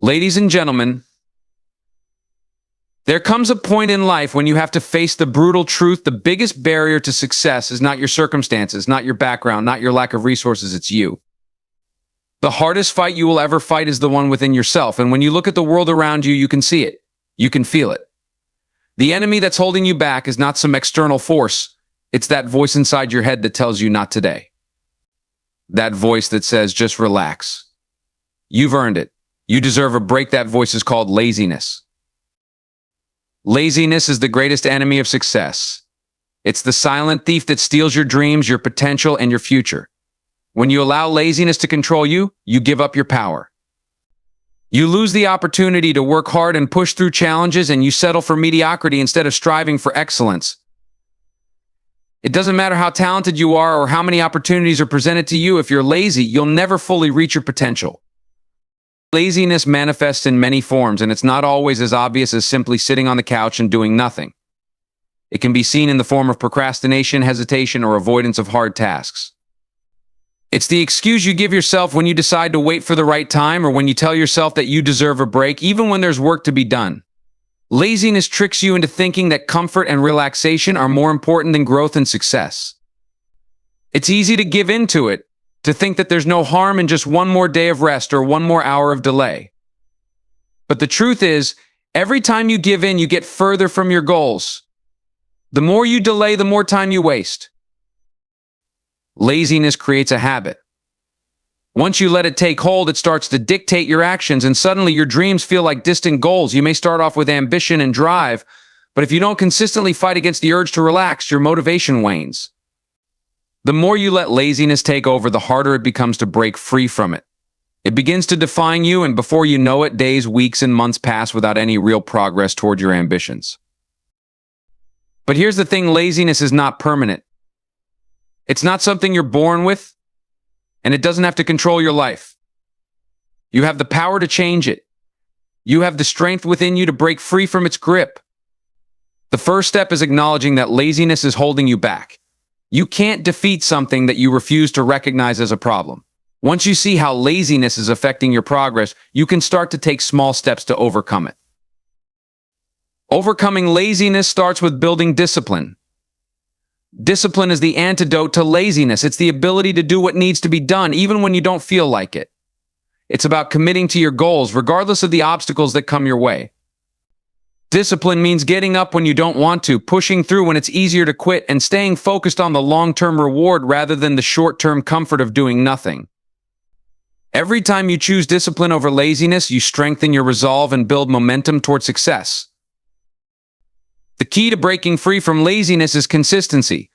Ladies and gentlemen, there comes a point in life when you have to face the brutal truth. The biggest barrier to success is not your circumstances, not your background, not your lack of resources, it's you. The hardest fight you will ever fight is the one within yourself, and when you look at the world around you, you can see it. You can feel it. The enemy that's holding you back is not some external force. It's that voice inside your head that tells you not today. That voice that says, just relax. You've earned it. You deserve a break. That voice is called laziness. Laziness is the greatest enemy of success. It's the silent thief that steals your dreams, your potential, and your future. When you allow laziness to control you, you give up your power. You lose the opportunity to work hard and push through challenges, and you settle for mediocrity instead of striving for excellence. It doesn't matter how talented you are or how many opportunities are presented to you. If you're lazy, you'll never fully reach your potential. Laziness manifests in many forms, and it's not always as obvious as simply sitting on the couch and doing nothing. It can be seen in the form of procrastination, hesitation, or avoidance of hard tasks. It's the excuse you give yourself when you decide to wait for the right time, or when you tell yourself that you deserve a break, even when there's work to be done. Laziness tricks you into thinking that comfort and relaxation are more important than growth and success. It's easy to give in to it, to think that there's no harm in just one more day of rest or one more hour of delay. But the truth is, every time you give in, you get further from your goals. The more you delay, the more time you waste. Laziness creates a habit. Once you let it take hold, it starts to dictate your actions, and suddenly your dreams feel like distant goals. You may start off with ambition and drive, but if you don't consistently fight against the urge to relax, your motivation wanes. The more you let laziness take over, the harder it becomes to break free from it. It begins to define you, and before you know it, days, weeks, and months pass without any real progress toward your ambitions. But here's the thing, laziness is not permanent. It's not something you're born with, and it doesn't have to control your life. You have the power to change it. You have the strength within you to break free from its grip. The first step is acknowledging that laziness is holding you back. You can't defeat something that you refuse to recognize as a problem. Once you see how laziness is affecting your progress, you can start to take small steps to overcome it. Overcoming laziness starts with building discipline. Discipline is the antidote to laziness. It's the ability to do what needs to be done, even when you don't feel like it. It's about committing to your goals, regardless of the obstacles that come your way. Discipline means getting up when you don't want to, pushing through when it's easier to quit, and staying focused on the long-term reward rather than the short-term comfort of doing nothing. Every time you choose discipline over laziness, you strengthen your resolve and build momentum toward success. The key to breaking free from laziness is consistency.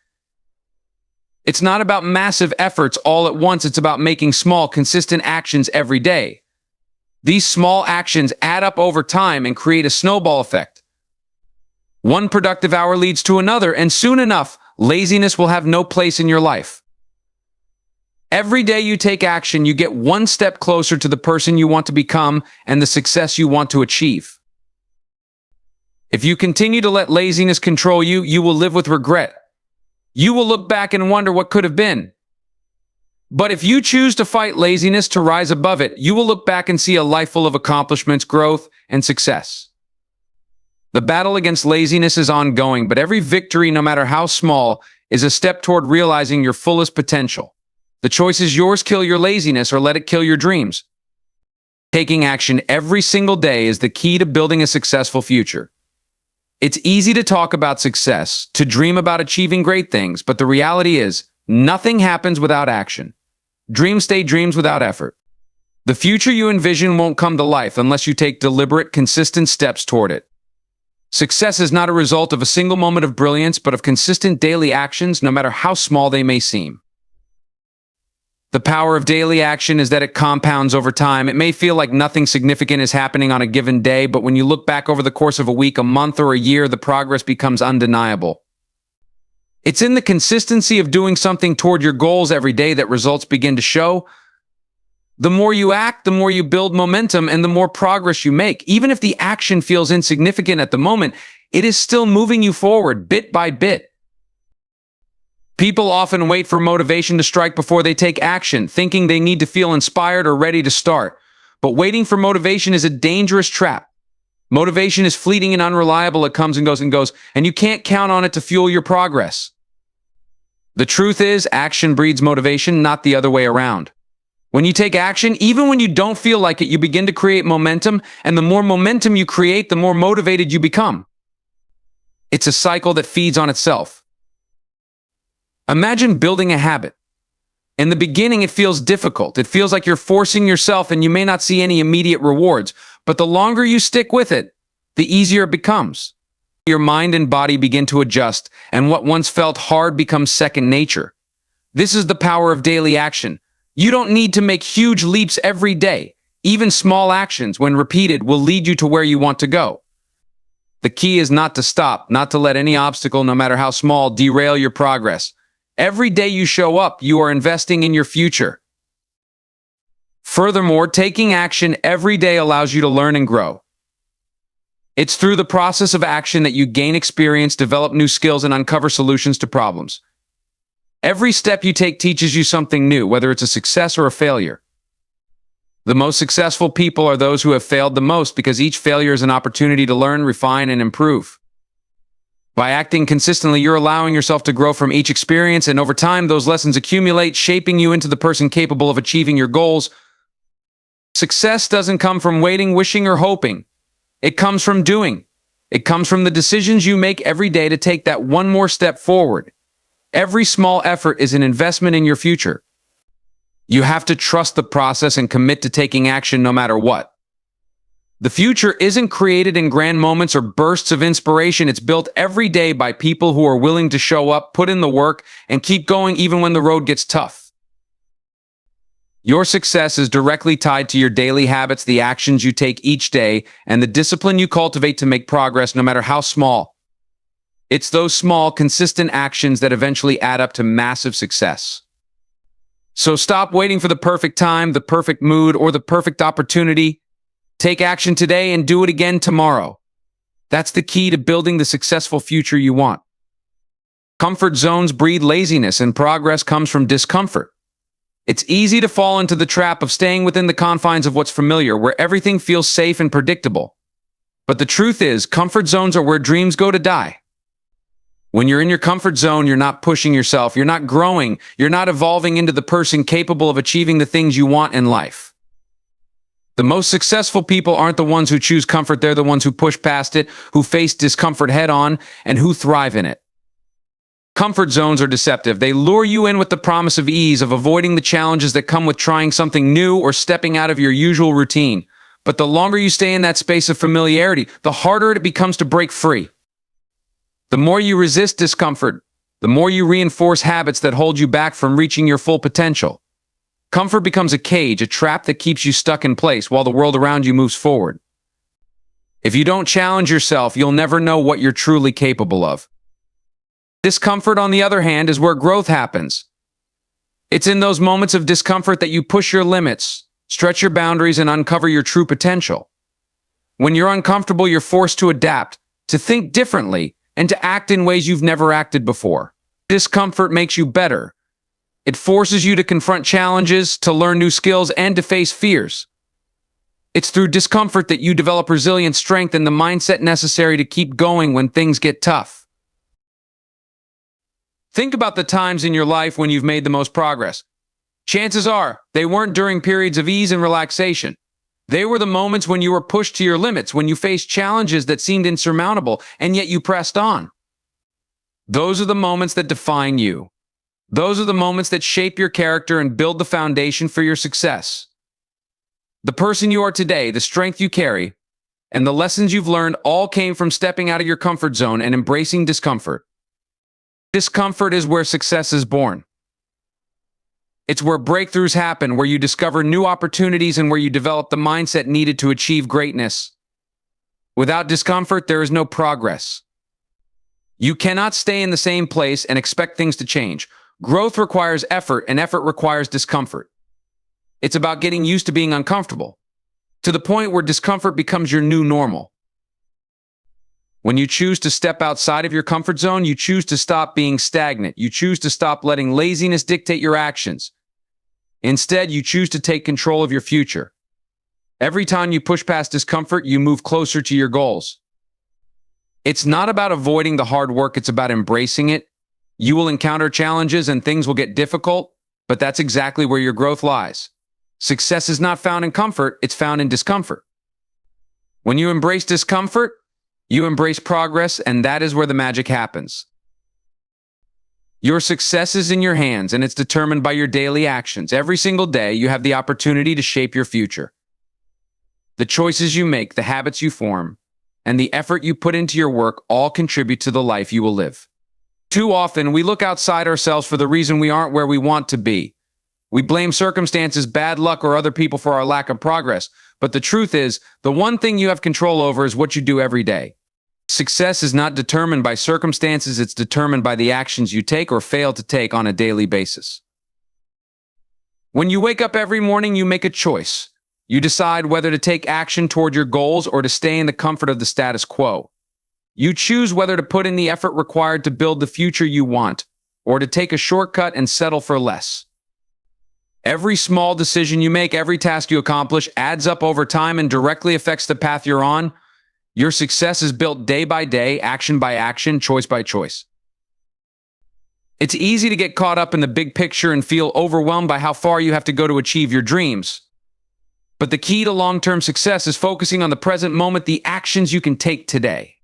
It's not about massive efforts all at once. It's about making small, consistent actions every day. These small actions add up over time and create a snowball effect. One productive hour leads to another, and soon enough, laziness will have no place in your life. Every day you take action, you get one step closer to the person you want to become and the success you want to achieve. If you continue to let laziness control you, you will live with regret. You will look back and wonder what could have been. But if you choose to fight laziness, to rise above it, you will look back and see a life full of accomplishments, growth, and success. The battle against laziness is ongoing, but every victory, no matter how small, is a step toward realizing your fullest potential. The choice is yours: kill your laziness or let it kill your dreams. Taking action every single day is the key to building a successful future. It's easy to talk about success, to dream about achieving great things, but the reality is, nothing happens without action. Dreams stay dreams without effort. The future you envision won't come to life unless you take deliberate, consistent steps toward it. Success is not a result of a single moment of brilliance, but of consistent daily actions, no matter how small they may seem. The power of daily action is that it compounds over time. It may feel like nothing significant is happening on a given day, but when you look back over the course of a week, a month, or a year, the progress becomes undeniable. It's in the consistency of doing something toward your goals every day that results begin to show. The more you act, the more you build momentum, and the more progress you make. Even if the action feels insignificant at the moment, it is still moving you forward bit by bit. People often wait for motivation to strike before they take action, thinking they need to feel inspired or ready to start. But waiting for motivation is a dangerous trap. Motivation is fleeting and unreliable. It comes and goes, and you can't count on it to fuel your progress. The truth is, action breeds motivation, not the other way around. When you take action, even when you don't feel like it, you begin to create momentum, and the more momentum you create, the more motivated you become. It's a cycle that feeds on itself. Imagine building a habit. In the beginning, it feels difficult. It feels like you're forcing yourself and you may not see any immediate rewards. But the longer you stick with it, the easier it becomes. Your mind and body begin to adjust, and what once felt hard becomes second nature. This is the power of daily action. You don't need to make huge leaps every day. Even small actions, when repeated, will lead you to where you want to go. The key is not to stop, not to let any obstacle, no matter how small, derail your progress. Every day you show up, you are investing in your future. Furthermore, taking action every day allows you to learn and grow. It's through the process of action that you gain experience, develop new skills, and uncover solutions to problems. Every step you take teaches you something new, whether it's a success or a failure. The most successful people are those who have failed the most, because each failure is an opportunity to learn, refine, and improve. By acting consistently, you're allowing yourself to grow from each experience, and over time, those lessons accumulate, shaping you into the person capable of achieving your goals. Success doesn't come from waiting, wishing, or hoping. It comes from doing. It comes from the decisions you make every day to take that one more step forward. Every small effort is an investment in your future. You have to trust the process and commit to taking action no matter what. The future isn't created in grand moments or bursts of inspiration. It's built every day by people who are willing to show up, put in the work, and keep going even when the road gets tough. Your success is directly tied to your daily habits, the actions you take each day, and the discipline you cultivate to make progress, no matter how small. It's those small, consistent actions that eventually add up to massive success. So stop waiting for the perfect time, the perfect mood, or the perfect opportunity. Take action today and do it again tomorrow. That's the key to building the successful future you want. Comfort zones breed laziness, and progress comes from discomfort. It's easy to fall into the trap of staying within the confines of what's familiar, where everything feels safe and predictable. But the truth is, comfort zones are where dreams go to die. When you're in your comfort zone, you're not pushing yourself, you're not growing, you're not evolving into the person capable of achieving the things you want in life. The most successful people aren't the ones who choose comfort, they're the ones who push past it, who face discomfort head-on, and who thrive in it. Comfort zones are deceptive. They lure you in with the promise of ease, of avoiding the challenges that come with trying something new or stepping out of your usual routine. But the longer you stay in that space of familiarity, the harder it becomes to break free. The more you resist discomfort, the more you reinforce habits that hold you back from reaching your full potential. Comfort becomes a cage, a trap that keeps you stuck in place while the world around you moves forward. If you don't challenge yourself, you'll never know what you're truly capable of. Discomfort, on the other hand, is where growth happens. It's in those moments of discomfort that you push your limits, stretch your boundaries, and uncover your true potential. When you're uncomfortable, you're forced to adapt, to think differently, and to act in ways you've never acted before. Discomfort makes you better. It forces you to confront challenges, to learn new skills, and to face fears. It's through discomfort that you develop resilience, strength, and the mindset necessary to keep going when things get tough. Think about the times in your life when you've made the most progress. Chances are, they weren't during periods of ease and relaxation. They were the moments when you were pushed to your limits, when you faced challenges that seemed insurmountable, and yet you pressed on. Those are the moments that define you. Those are the moments that shape your character and build the foundation for your success. The person you are today, the strength you carry, and the lessons you've learned all came from stepping out of your comfort zone and embracing discomfort. Discomfort is where success is born. It's where breakthroughs happen, where you discover new opportunities, and where you develop the mindset needed to achieve greatness. Without discomfort, there is no progress. You cannot stay in the same place and expect things to change. Growth requires effort, and effort requires discomfort. It's about getting used to being uncomfortable, to the point where discomfort becomes your new normal. When you choose to step outside of your comfort zone, you choose to stop being stagnant. You choose to stop letting laziness dictate your actions. Instead, you choose to take control of your future. Every time you push past discomfort, you move closer to your goals. It's not about avoiding the hard work, it's about embracing it. You will encounter challenges and things will get difficult, but that's exactly where your growth lies. Success is not found in comfort, it's found in discomfort. When you embrace discomfort, you embrace progress, and that is where the magic happens. Your success is in your hands, and it's determined by your daily actions. Every single day, you have the opportunity to shape your future. The choices you make, the habits you form, and the effort you put into your work all contribute to the life you will live. Too often, we look outside ourselves for the reason we aren't where we want to be. We blame circumstances, bad luck, or other people for our lack of progress. But the truth is, the one thing you have control over is what you do every day. Success is not determined by circumstances, it's determined by the actions you take or fail to take on a daily basis. When you wake up every morning, you make a choice. You decide whether to take action toward your goals or to stay in the comfort of the status quo. You choose whether to put in the effort required to build the future you want, or to take a shortcut and settle for less. Every small decision you make, every task you accomplish, adds up over time and directly affects the path you're on. Your success is built day by day, action by action, choice by choice. It's easy to get caught up in the big picture and feel overwhelmed by how far you have to go to achieve your dreams. But the key to long-term success is focusing on the present moment, the actions you can take today.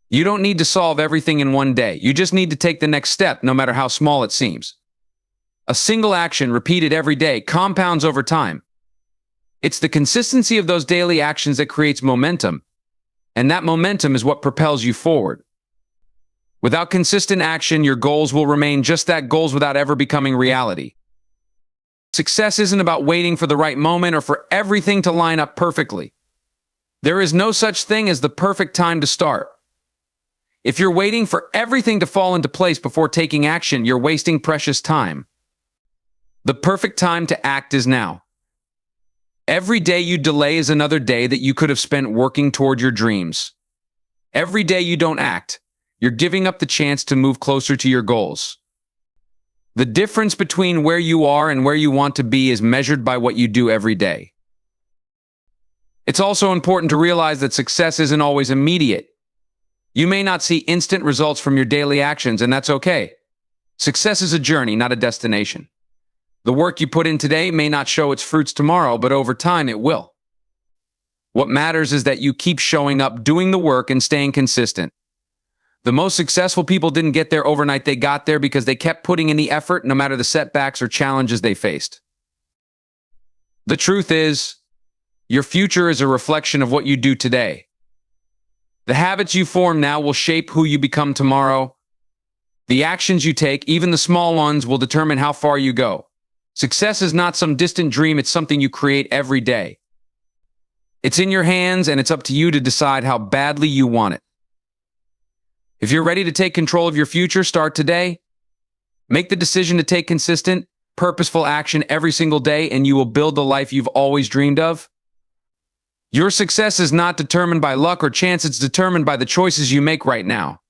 You don't need to solve everything in one day. You just need to take the next step, no matter how small it seems. A single action repeated every day compounds over time. It's the consistency of those daily actions that creates momentum, and that momentum is what propels you forward. Without consistent action, your goals will remain just that, goals without ever becoming reality. Success isn't about waiting for the right moment or for everything to line up perfectly. There is no such thing as the perfect time to start. If you're waiting for everything to fall into place before taking action, you're wasting precious time. The perfect time to act is now. Every day you delay is another day that you could have spent working toward your dreams. Every day you don't act, you're giving up the chance to move closer to your goals. The difference between where you are and where you want to be is measured by what you do every day. It's also important to realize that success isn't always immediate. You may not see instant results from your daily actions, and that's okay. Success is a journey, not a destination. The work you put in today may not show its fruits tomorrow, but over time it will. What matters is that you keep showing up, doing the work, and staying consistent. The most successful people didn't get there overnight. They got there because they kept putting in the effort, no matter the setbacks or challenges they faced. The truth is, your future is a reflection of what you do today. The habits you form now will shape who you become tomorrow. The actions you take, even the small ones, will determine how far you go. Success is not some distant dream, it's something you create every day. It's in your hands, and it's up to you to decide how badly you want it. If you're ready to take control of your future, start today. Make the decision to take consistent, purposeful action every single day, and you will build the life you've always dreamed of. Your success is not determined by luck or chance, it's determined by the choices you make right now.